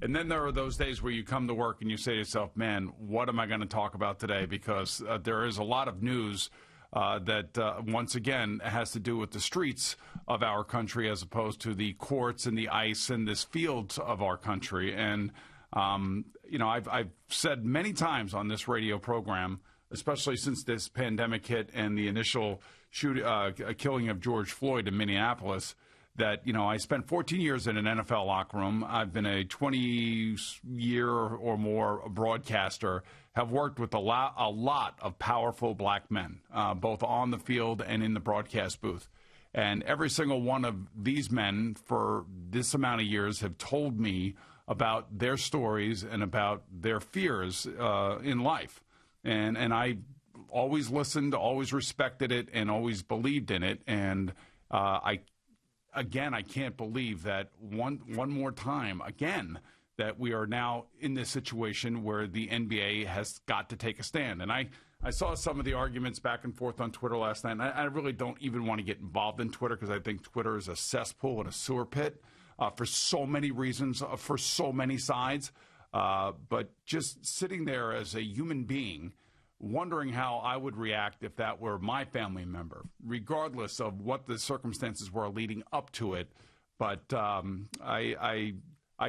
And then there are those days where you come to work and you say to yourself, man, what am I going to talk about today? Because there is a lot of news that, once again, has to do with the streets of our country as opposed to the courts and the ice and this fields of our country. And, I've said many times on this radio program, especially since this pandemic hit and the initial killing of George Floyd in Minneapolis, that, I spent 14 years in an NFL locker room. I've been a 20-year or more broadcaster, have worked with a lot of powerful black men, both on the field and in the broadcast booth. And every single one of these men for this amount of years have told me about their stories and about their fears in life. And I always listened, always respected it, and always believed in it. And I can't believe that one more time, again, that we are now in this situation where the NBA has got to take a stand. And I saw some of the arguments back and forth on Twitter last night, and I really don't even want to get involved in Twitter because I think Twitter is a cesspool and a sewer pit for so many reasons, for so many sides. But just sitting there as a human being, wondering how I would react if that were my family member, regardless of what the circumstances were leading up to it. But I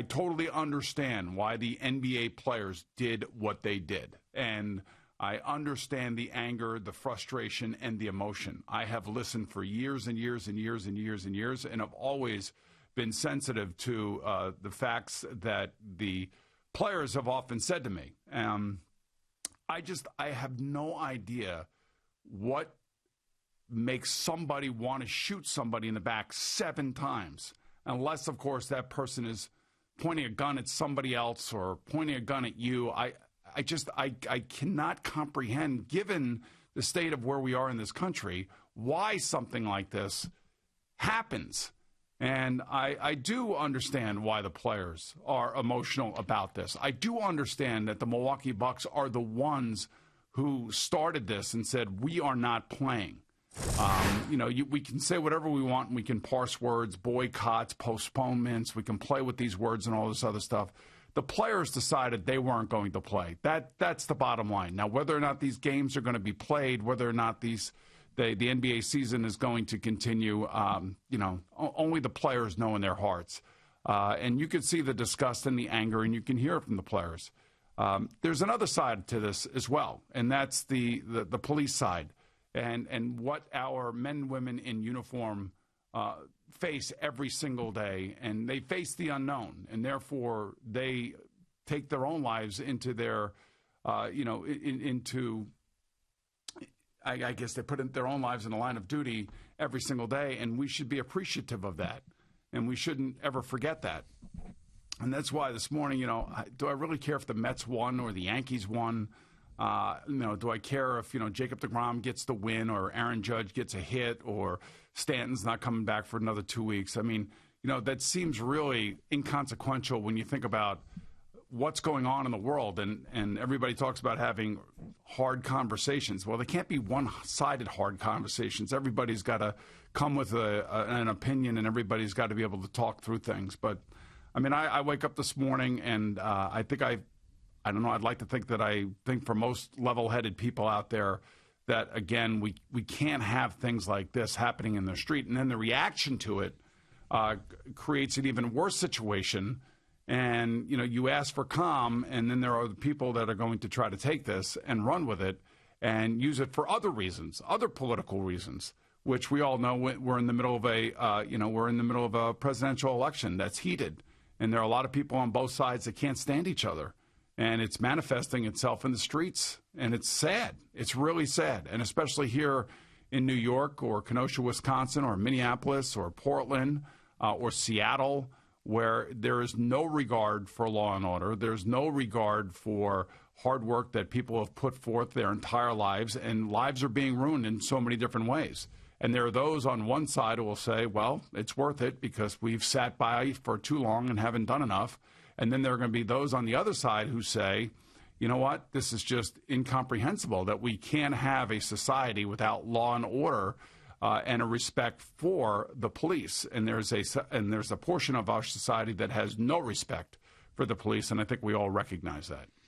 totally understand why the NBA players did what they did. And I understand the anger, the frustration, and the emotion. I have listened for years and years and years and years and years, and I've always been sensitive to the facts that the players have often said to me. I have no idea what makes somebody want to shoot somebody in the back 7 times, unless, of course, that person is pointing a gun at somebody else or pointing a gun at you. I cannot comprehend, given the state of where we are in this country, why something like this happens. And I do understand why the players are emotional about this. I do understand that the Milwaukee Bucks are the ones who started this and said, we are not playing. We can say whatever we want and we can parse words, boycotts, postponements. We can play with these words and all this other stuff. The players decided they weren't going to play. That's the bottom line. Now, whether or not these games are going to be played, whether or not the NBA season is going to continue, only the players know in their hearts. And you can see the disgust and the anger, and you can hear it from the players. There's another side to this as well, and that's the police side and what our men and women in uniform face every single day. And they face the unknown, and therefore they take their own lives into their, I guess they put their own lives in the line of duty every single day, and we should be appreciative of that, and we shouldn't ever forget that. And that's why this morning, do I really care if the Mets won or the Yankees won? Do I care if, Jacob deGrom gets the win or Aaron Judge gets a hit or Stanton's not coming back for another 2 weeks? I mean, that seems really inconsequential when you think about what's going on in the world, and everybody talks about having hard conversations. Well, they can't be one-sided hard conversations. Everybody's got to come with an opinion, and everybody's got to be able to talk through things. But, I mean, I wake up this morning, and I think I don't know, I'd like to think that I think for most level-headed people out there that, again, we can't have things like this happening in the street. And then the reaction to it creates an even worse situation. And, you ask for calm, and then there are the people that are going to try to take this and run with it and use it for other reasons, other political reasons, which we all know we're in the middle of a presidential election that's heated. And there are a lot of people on both sides that can't stand each other. And it's manifesting itself in the streets. And it's sad. It's really sad. And especially here in New York or Kenosha, Wisconsin, or Minneapolis or Portland or Seattle, where there is no regard for law and order. There's no regard for hard work that people have put forth their entire lives, and lives are being ruined in so many different ways. And there are those on one side who will say, well, it's worth it because we've sat by for too long and haven't done enough. And then there are going to be those on the other side who say, you know what, this is just incomprehensible that we can't have a society without law and order and a respect for the police. And there's a portion of our society that has no respect for the police, and I think we all recognize that.